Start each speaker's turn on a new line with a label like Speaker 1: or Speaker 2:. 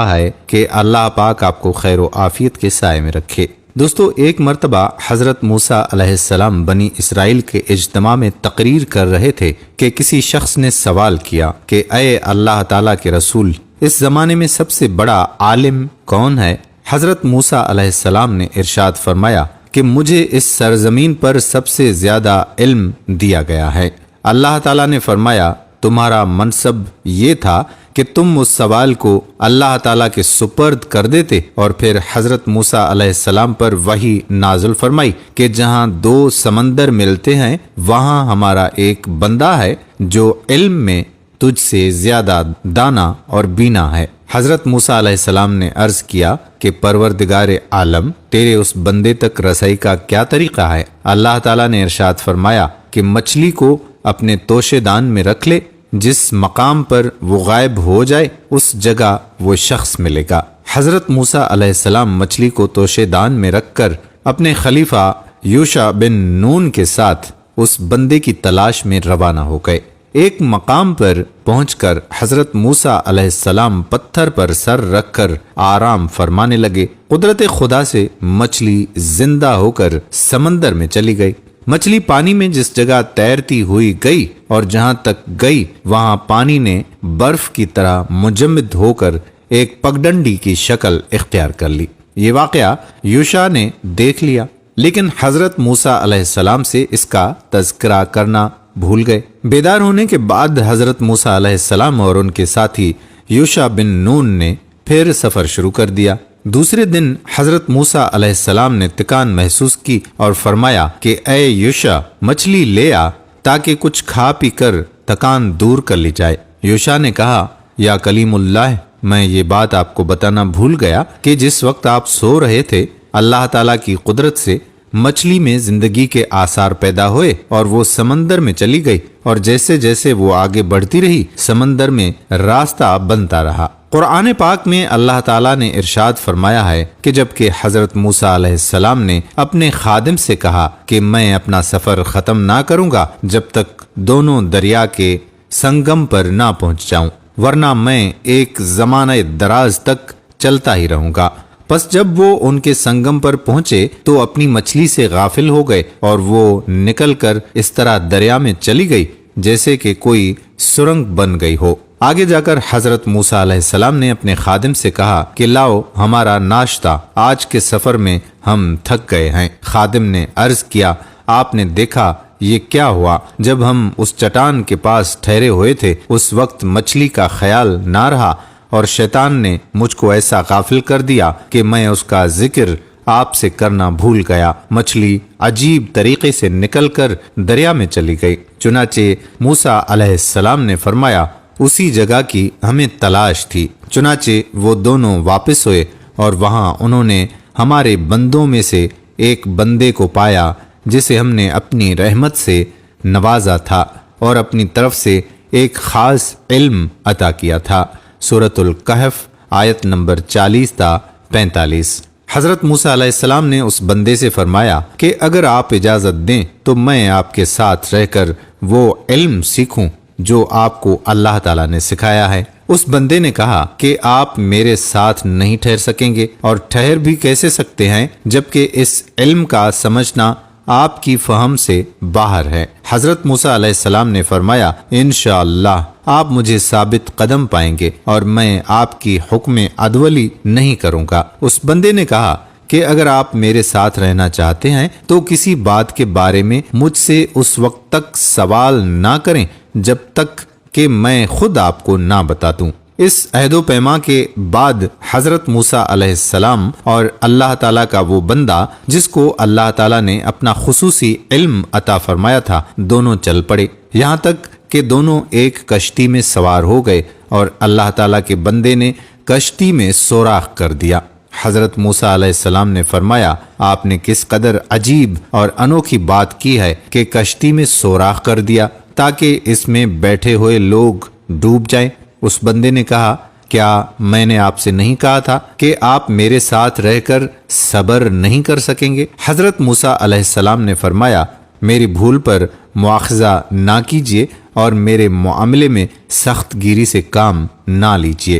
Speaker 1: ہے کہ اللہ پاک آپ کو خیر و عافیت کے سائے میں رکھے۔ دوستو، ایک مرتبہ حضرت موسیٰ علیہ السلام بنی اسرائیل کے اجتماع میں تقریر کر رہے تھے کہ کسی شخص نے سوال کیا کہ اے اللہ تعالیٰ کے رسول، اس زمانے میں سب سے بڑا عالم کون ہے؟ حضرت موسیٰ علیہ السلام نے ارشاد فرمایا کہ مجھے اس سرزمین پر سب سے زیادہ علم دیا گیا ہے۔ اللہ تعالیٰ نے فرمایا تمہارا منصب یہ تھا کہ تم اس سوال کو اللہ تعالیٰ کے سپرد کر دیتے، اور پھر حضرت موسیٰ علیہ السلام پر وحی نازل فرمائی کہ جہاں دو سمندر ملتے ہیں وہاں ہمارا ایک بندہ ہے جو علم میں تجھ سے زیادہ دانا اور بینا ہے۔ حضرت موسیٰ علیہ السلام نے عرض کیا کہ پروردگار عالم، تیرے اس بندے تک رسائی کا کیا طریقہ ہے؟ اللہ تعالیٰ نے ارشاد فرمایا کہ مچھلی کو اپنے توشے دان میں رکھ لے، جس مقام پر وہ غائب ہو جائے اس جگہ وہ شخص ملے گا۔ حضرت موسیٰ علیہ السلام مچھلی کو توشے دان میں رکھ کر اپنے خلیفہ یوشع بن نون کے ساتھ اس بندے کی تلاش میں روانہ ہو گئے۔ ایک مقام پر پہنچ کر حضرت موسیٰ علیہ السلام پتھر پر سر رکھ کر آرام فرمانے لگے۔ قدرت خدا سے مچھلی زندہ ہو کر سمندر میں چلی گئی۔ مچھلی پانی میں جس جگہ تیرتی ہوئی گئی اور جہاں تک گئی وہاں پانی نے برف کی طرح مجمد ہو کر ایک پگڈنڈی کی شکل اختیار کر لی۔ یہ واقعہ یوشع نے دیکھ لیا، لیکن حضرت موسیٰ علیہ السلام سے اس کا تذکرہ کرنا بھول گئے۔ بیدار ہونے کے بعد حضرت موسیٰ علیہ السلام اور ان کے ساتھی یوشع بن نون نے پھر سفر شروع کر دیا۔ دوسرے دن حضرت موسیٰ علیہ السلام نے تکان محسوس کی اور فرمایا کہ اے یوشع، مچھلی لے آ تاکہ کچھ کھا پی کر تکان دور کر لی جائے۔ یوشع نے کہا یا کلیم اللہ، میں یہ بات آپ کو بتانا بھول گیا کہ جس وقت آپ سو رہے تھے اللہ تعالیٰ کی قدرت سے مچھلی میں زندگی کے آثار پیدا ہوئے اور وہ سمندر میں چلی گئی، اور جیسے جیسے وہ آگے بڑھتی رہی سمندر میں راستہ بنتا رہا۔ قرآن پاک میں اللہ تعالیٰ نے ارشاد فرمایا ہے کہ جب کہ حضرت موسیٰ علیہ السلام نے اپنے خادم سے کہا کہ میں اپنا سفر ختم نہ کروں گا جب تک دونوں دریا کے سنگم پر نہ پہنچ جاؤں، ورنہ میں ایک زمانہ دراز تک چلتا ہی رہوں گا۔ پس جب وہ ان کے سنگم پر پہنچے تو اپنی مچھلی سے غافل ہو گئے اور وہ نکل کر اس طرح دریا میں چلی گئی جیسے کہ کوئی سرنگ بن گئی ہو۔ آگے جا کر حضرت موسیٰ علیہ السلام نے اپنے خادم سے کہا کہ لاؤ ہمارا ناشتہ، آج کے سفر میں ہم تھک گئے ہیں۔ خادم نے عرض کیا آپ نے دیکھا یہ کیا ہوا؟ جب ہم اس چٹان کے پاس ٹھہرے ہوئے تھے اس وقت مچھلی کا خیال نہ رہا اور شیطان نے مجھ کو ایسا غافل کر دیا کہ میں اس کا ذکر آپ سے کرنا بھول گیا۔ مچھلی عجیب طریقے سے نکل کر دریا میں چلی گئی۔ چنانچہ موسیٰ علیہ السلام نے فرمایا اسی جگہ کی ہمیں تلاش تھی۔ چنانچہ وہ دونوں واپس ہوئے اور وہاں انہوں نے ہمارے بندوں میں سے ایک بندے کو پایا جسے ہم نے اپنی رحمت سے نوازا تھا اور اپنی طرف سے ایک خاص علم عطا کیا تھا۔ سورۃ الکہف آیت نمبر 40 تا 45۔ حضرت موسیٰ علیہ السلام نے اس بندے سے فرمایا کہ اگر آپ اجازت دیں تو میں آپ کے ساتھ رہ کر وہ علم سیکھوں جو آپ کو اللہ تعالیٰ نے سکھایا ہے۔ اس بندے نے کہا کہ آپ میرے ساتھ نہیں ٹھہر سکیں گے، اور ٹھہر بھی کیسے سکتے ہیں جبکہ اس علم کا سمجھنا آپ کی فہم سے باہر ہے۔ حضرت موسیٰ علیہ السلام نے فرمایا انشاءاللہ آپ مجھے ثابت قدم پائیں گے اور میں آپ کی حکم عدولی نہیں کروں گا۔ اس بندے نے کہا کہ اگر آپ میرے ساتھ رہنا چاہتے ہیں تو کسی بات کے بارے میں مجھ سے اس وقت تک سوال نہ کریں جب تک کہ میں خود آپ کو نہ بتا دوں۔ اس عہد و پیما کے بعد حضرت موسیٰ علیہ السلام اور اللہ تعالیٰ کا وہ بندہ جس کو اللہ تعالیٰ نے اپنا خصوصی علم عطا فرمایا تھا دونوں چل پڑے، یہاں تک کہ دونوں ایک کشتی میں سوار ہو گئے اور اللہ تعالیٰ کے بندے نے کشتی میں سوراخ کر دیا۔ حضرت موسیٰ علیہ السلام نے فرمایا آپ نے کس قدر عجیب اور انوکھی بات کی ہے کہ کشتی میں سوراخ کر دیا تاکہ اس میں بیٹھے ہوئے لوگ ڈوب جائیں۔ اس بندے نے کہا کیا میں نے آپ سے نہیں کہا تھا کہ آپ میرے ساتھ رہ کر صبر نہیں کر سکیں گے؟ حضرت موسیٰ علیہ السلام نے فرمایا میری بھول پر مواخذہ نہ کیجیے اور میرے معاملے میں سخت گیری سے کام نہ لیجیے۔